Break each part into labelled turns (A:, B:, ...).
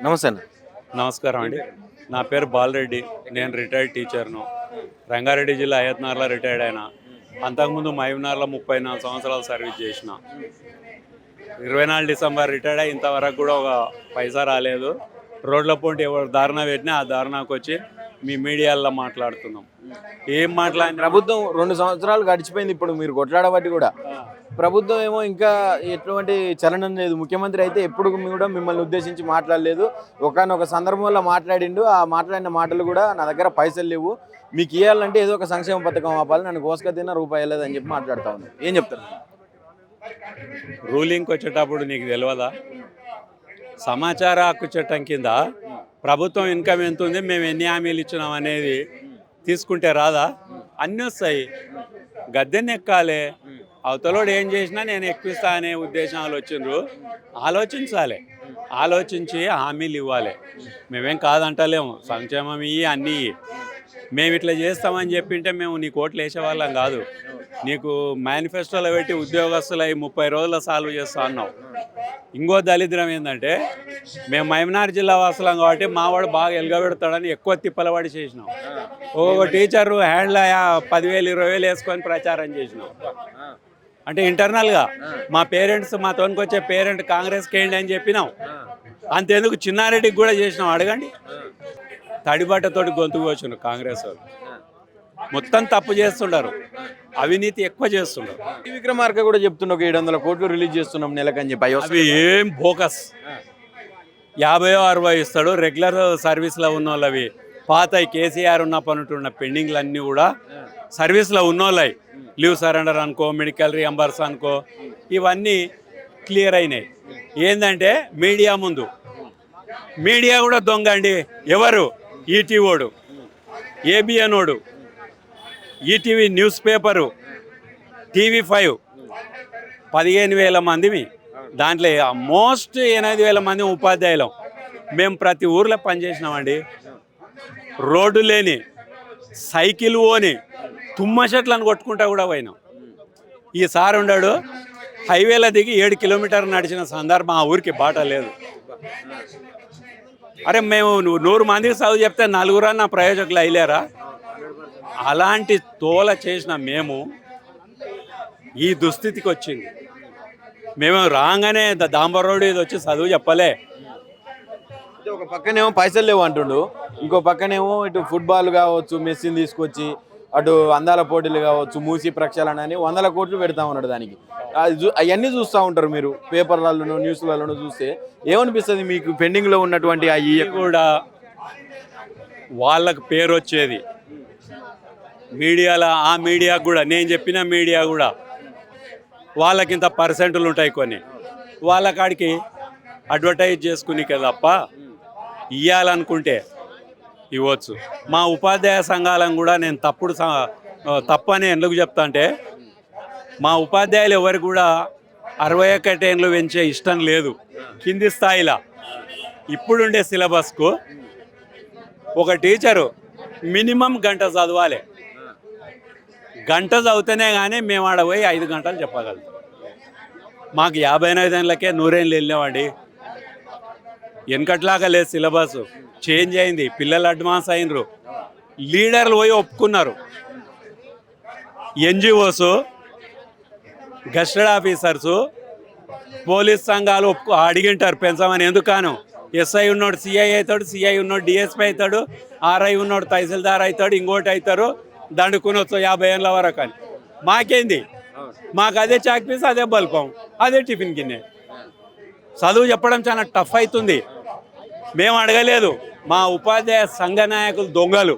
A: నమస్తే అన్న.
B: నమస్కారం అండి. నా పేరు బాలరెడ్డి. నేను రిటైర్డ్ టీచర్ను. రంగారెడ్డి జిల్లా అయ్యత్నార్లో రిటైర్డ్ అయినా. అంతకుముందు మహబూబ్నగర్లో 34 సంవత్సరాలు సర్వీస్ చేసిన. 24 డిసెంబర్ రిటైర్డ్ అయ్యి ఇంతవరకు కూడా ఒక పైసా రాలేదు. రోడ్ల పొంటి ఎవరు ధారణ పెట్టినా ఆ ధారణకు వచ్చి మీ మీడియాలో మాట్లాడుతున్నాం. ఏం మాట్లాడినా
A: ప్రభుత్వం 2 సంవత్సరాలు గడిచిపోయింది. ఇప్పుడు మీరు కొట్లాడబట్టి కూడా ప్రభుత్వం ఏమో ఇంకా ఎటువంటి చలనం లేదు. ముఖ్యమంత్రి అయితే ఎప్పుడు కూడా మిమ్మల్ని ఉద్దేశించి మాట్లాడలేదు. ఒకానొక సందర్భంలో మాట్లాడిండు. ఆ మాట్లాడిన మాటలు కూడా నా దగ్గర పైసలు లేవు, మీకు ఇవ్వాలంటే ఏదో ఒక సంక్షేమ పథకం ఆపాలి, నన్ను కోసుక తిన్న రూపాయి లేదని చెప్పి మాట్లాడుతూ ఉన్నాను. ఏం చెప్తారు?
B: రూలింగ్కి వచ్చేటప్పుడు నీకు తెలియదా? సమాచార హక్కు చట్టం కింద ప్రభుత్వం ఇన్కమ్ ఎంత ఉంది, మేము ఎన్ని హామీలు ఇచ్చినాం అనేది తీసుకుంటే రాదా? అన్నీ వస్తాయి. గద్దెని ఎక్కాలి. అవతలోడు ఏం చేసినా నేను ఎక్కిస్తా అనే ఉద్దేశాలు వచ్చిండ్రు. ఆలోచించాలి. ఆలోచించి హామీలు ఇవ్వాలి. మేమేం కాదంటలేము, సంక్షేమం ఇవి అన్నీ ఇవి. మేము ఇట్లా చేస్తామని చెప్పింటే మేము నీకు ఓట్లు వేసేవాళ్ళం కాదు. నీకు మేనిఫెస్టోలో పెట్టి ఉద్యోగస్తులు అవి 30 రోజుల సాల్వ్ చేస్తా అన్నావు. ఇంకో దరిద్రం ఏంటంటే మేము మహబూబ్నగర్ జిల్లా వాసులం కాబట్టి మావాడు బాగా ఎలుగబెడతాడని ఎక్కువ తిప్పలవాడి చేసినాం. ఒక్కొక్క టీచరు హ్యాండ్లో 10,000 20,000 వేసుకొని ప్రచారం చేసినాం. అంటే ఇంటర్నల్గా మా పేరెంట్స్, మా తోనికి వచ్చే పేరెంట్ కాంగ్రెస్కి వేయండి అని చెప్పినాం. అంతేందుకు చిన్నారెడ్డికి కూడా చేసినాం. అడగండి. తడిబట్టతోటి గొంతుకు వచ్చును కాంగ్రెస్ వాళ్ళు. మొత్తం తప్పు చేస్తుంటారు, అవినీతి ఎక్కువ చేస్తున్నారు.
A: విక్రమార్క కూడా చెప్తున్నా ఒక 700 కోట్లు రిలీజ్ చేస్తున్నాం నెలకని చెప్పి.
B: అవి ఏం బోకస్. 50-60 ఇస్తాడు. రెగ్యులర్ సర్వీస్లో ఉన్న వాళ్ళవి పాత కేసీఆర్ ఉన్నప్పుడు పెండింగ్లు అన్నీ కూడా సర్వీస్లో ఉన్నోళ్ళవి. లీవ్ సరెండర్ అనుకో, మెడికల్ రియంబర్స్ అనుకో, ఇవన్నీ క్లియర్ అయినాయి. ఏంటంటే మీడియా ముందు, మీడియా కూడా దొంగ అండి. ఎవరు? ఈటీఓడు, ఏబిఎనోడు, ఈటీవీ న్యూస్ పేపరు, TV5 15,000 మందిమి. దాంట్లో మోస్ట్ 8,000 మంది ఉపాధ్యాయులం. మేము ప్రతి ఊర్లో పనిచేసినామండి. రోడ్డు లేని, సైకిల్ ఓని, తుమ్మ చెట్లను కొట్టుకుంటా కూడా పోయినాం. ఈ సార్ ఉన్నాడు, హైవేలో దిగి 7 కిలోమీటర్లు నడిచిన సందర్భం ఆ ఊరికి బాట లేదు. అరే మేము 100 మందికి చదువు చెప్తే 4 నా ప్రయోజకులు అయ్యలేరా? అలాంటి తోల చేసిన మేము ఈ దుస్థితికి వచ్చింది. మేము రాగానే దాంబర్ రోడ్ ఇది వచ్చి చదువు చెప్పలే.
A: ఒక పక్కనేమో పైసలు లేవు అంటుండు, ఇంకో పక్కనేమో ఇటు ఫుట్బాల్ కావచ్చు, మెస్సీని తీసుకొచ్చి, అటు అందాల పోటీలు కావచ్చు, మూసి ప్రక్షాళన అని 100 కోట్లు పెడతా ఉన్నాడు దానికి. అవన్నీ చూస్తూ ఉంటారు మీరు పేపర్లలో, న్యూస్లలో చూస్తే. ఏమనిపిస్తుంది మీకు పెండింగ్లో ఉన్నటువంటి అవి
B: కూడా? వాళ్ళకు పేరు వచ్చేది మీడియాలో. ఆ మీడియాకు కూడా, నేను చెప్పిన మీడియా కూడా వాళ్ళకింత పర్సెంట్లు ఉంటాయి కొన్ని. వాళ్ళ కాడికి అడ్వర్టైజ్ చేసుకునికే తప్ప ఇవ్వాలనుకుంటే ఇవ్వచ్చు. మా ఉపాధ్యాయ సంఘాలను కూడా నేను తప్పని ఎందుకు చెప్తా అంటే, మా ఉపాధ్యాయులు ఎవరికి కూడా 61 ఏళ్ళు పెంచే ఇష్టం లేదు. కింది స్థాయిలో ఇప్పుడుండే సిలబస్కు ఒక టీచరు మినిమం గంట చదవాలి. గంట చదివితేనే కానీ మేము ఆడ పోయి 5 గంటలు చెప్పగలుగుతాం. మాకు 55 ఏళ్ళకే 100 ఏళ్ళు వెళ్ళామండి. వెనకట్లాగా లేదు, సిలబస్ చేంజ్ అయింది, పిల్లలు అడ్వాన్స్ అయినరు, లీడర్లు పోయి ఒప్పుకున్నారు. ఎన్జిఓస్, గెస్టెడ్ ఆఫీసర్సు, పోలీస్ సంఘాలు అడిగింటారు పెంచమని. ఎందుకను? ఎస్ఐ ఉన్నోడు సిఐ అవుతాడు, సిఐ ఉన్నోడు డిఎస్పీ అవుతాడు, ఆర్ఐ ఉన్నోడు తహసీల్దార్ అవుతాడు, ఇంకోటి అవుతారు, దండుకునొచ్చు 50 ఏళ్ళ వరకు అని. మాకేంది? మాకు అదే చాక్ పీస్, అదే బల్పం, అదే టిఫిన్ గిన్నె. చదువు చెప్పడం చాలా టఫ్ అవుతుంది. మేము అడగలేదు. మా ఉపాధ్యాయ సంఘ నాయకులు దొంగలు.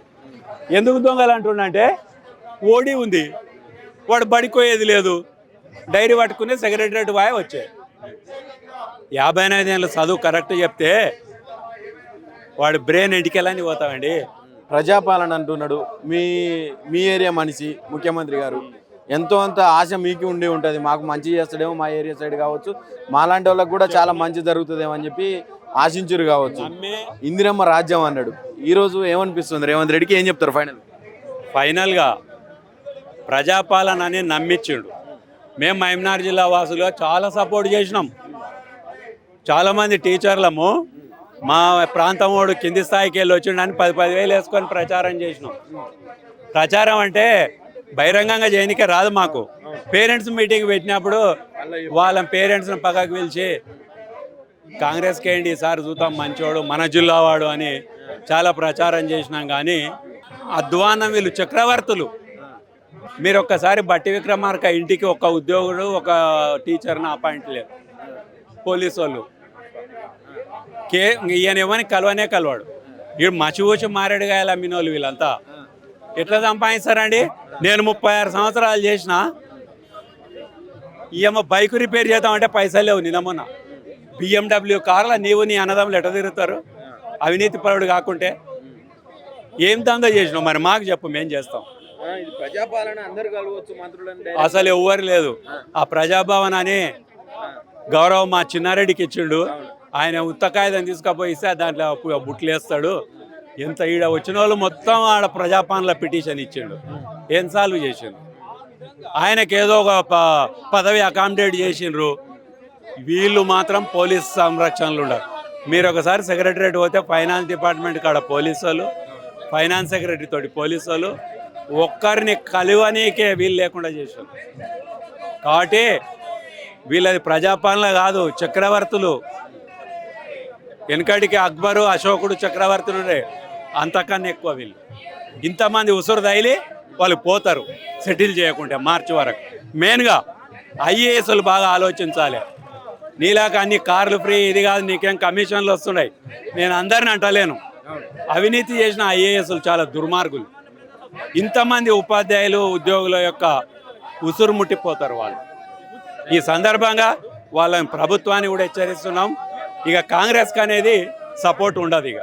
B: ఎందుకు దొంగలు అంటుండంటే, ఓడి ఉంది, వాడు బడికోయేది లేదు, డైరీ పట్టుకునే సెక్రటరేట్ వాయి వచ్చాయి. 55 ఏళ్ళ చదువు కరెక్ట్ చెప్తే వాడు బ్రెయిన్ ఎంటికెళ్ళని పోతామండి.
A: ప్రజాపాలన అంటున్నాడు. మీ ఏరియా మనిషి ముఖ్యమంత్రి గారు ఎంతో అంత ఆశ మీకు ఉండి ఉంటుంది, మాకు మంచి చేస్తాడేమో మా ఏరియా సైడ్ కావచ్చు, మాలాంటి వాళ్ళకి కూడా చాలా మంచి జరుగుతుందేమో అని చెప్పి ఆశించురు కావచ్చు. ఇందిరమ్మ రాజ్యం అన్నాడు. ఈరోజు ఏమనిపిస్తుంది రేవంత్ రెడ్డికి? ఏం చెప్తారు
B: ఫైనల్గా? ప్రజాపాలన అని నమ్మించిండు. మేము మహబూబ్నగర్ జిల్లా వాసులుగా చాలా సపోర్ట్ చేసినాం. చాలామంది టీచర్లము మా ప్రాంతం వాడు కింది స్థాయికి వెళ్ళి వచ్చిండని 10,000 వేసుకొని ప్రచారం చేసినాం. ప్రచారం అంటే బహిరంగంగా చేయనికే రాదు మాకు. పేరెంట్స్ మీటింగ్ పెట్టినప్పుడు వాళ్ళ పేరెంట్స్ని పక్కకు పిలిచి కాంగ్రెస్కి వేయండి ఈసారి చూద్దాం మంచోడు మన జిల్లా వాడు అని చాలా ప్రచారం చేసినాం. కానీ అధ్వానం వీళ్ళు చక్రవర్తులు. మీరు ఒక్కసారి బట్టి విక్రమార్క ఇంటికి ఒక ఉద్యోగుడు ఒక టీచర్ని అపాయింట్ లేదు. పోలీసు వాళ్ళు ఈయన ఏమని కలవనే కలవాడు. వీడు మచివూచి మారేడుగాయల అమ్మినోళ్ళు వీళ్ళంతా ఎట్లా సంపాదిస్తారండి? నేను 36 సంవత్సరాలు చేసిన ఈయమ్మ బైక్ రిపేర్ చేద్దామంటే పైసలు లేవు. నిన్నమొన్న BMW కార్ల నీవు నీ అన్నదమ్ములు ఎట్లా తిరుగుతారు? అవినీతి పరుడు కాకుంటే ఏం దందా చేసినావు మరి మాకు చెప్పు, మేము చేస్తాం.
A: ప్రజాపాలన అందరు కలవచ్చు మంత్రులను.
B: అసలు ఎవ్వరు లేదు. ఆ ప్రజాభవన్ అని గౌరవం మా చిన్నారెడ్డికి ఇచ్చిండు. ఆయన ఉత్త కాగితం తీసుకపోయి ఇస్తే దాంట్లో బుట్లు వేస్తాడు. ఎంత ఈడ వచ్చిన వాళ్ళు మొత్తం ఆడ ప్రజాపాలనలో పిటిషన్ ఇచ్చిండు. ఏం సాల్వ్ చేసిండు? ఆయనకి ఏదో ఒక పదవి అకామిడేట్ చేసిండ్రు. వీళ్ళు మాత్రం పోలీస్ సంరక్షణలు ఉండరు. మీరు ఒకసారి సెక్రటరేట్ పోతే ఫైనాన్స్ డిపార్ట్మెంట్ కాడ పోలీసు వాళ్ళు, ఫైనాన్స్ సెక్రటరీ తోటి పోలీసు వాళ్ళు ఒక్కరిని కలువనీకే వీళ్ళు లేకుండా చేశారు. కాబట్టి వీళ్ళది ప్రజాపాలన కాదు, చక్రవర్తులు. వెనకడికి అక్బరు అశోకుడు చక్రవర్తులు అంతకన్నా ఎక్కువ వీళ్ళు. ఇంతమంది ఉసురు తగిలి వాళ్ళు పోతారు సెటిల్ చేయకుంటే మార్చి వరకు. మెయిన్గా ఐఏఎస్లు బాగా ఆలోచించాలి. నీలాక అన్ని కార్లు ఫ్రీ ఇది కాదు, నీకేం కమిషన్లు వస్తున్నాయి. నేను అందరిని అంటలేను. అవినీతి చేసిన ఐఏఎస్లు చాలా దుర్మార్గులు. ఇంతమంది ఉపాధ్యాయులు ఉద్యోగుల యొక్క ఉసురు ముట్టిపోతారు వాళ్ళు. ఈ సందర్భంగా వాళ్ళని ప్రభుత్వాన్ని కూడా హెచ్చరిస్తున్నాం. ఇక కాంగ్రెస్కి అనేది సపోర్ట్ ఉండదు. ఇక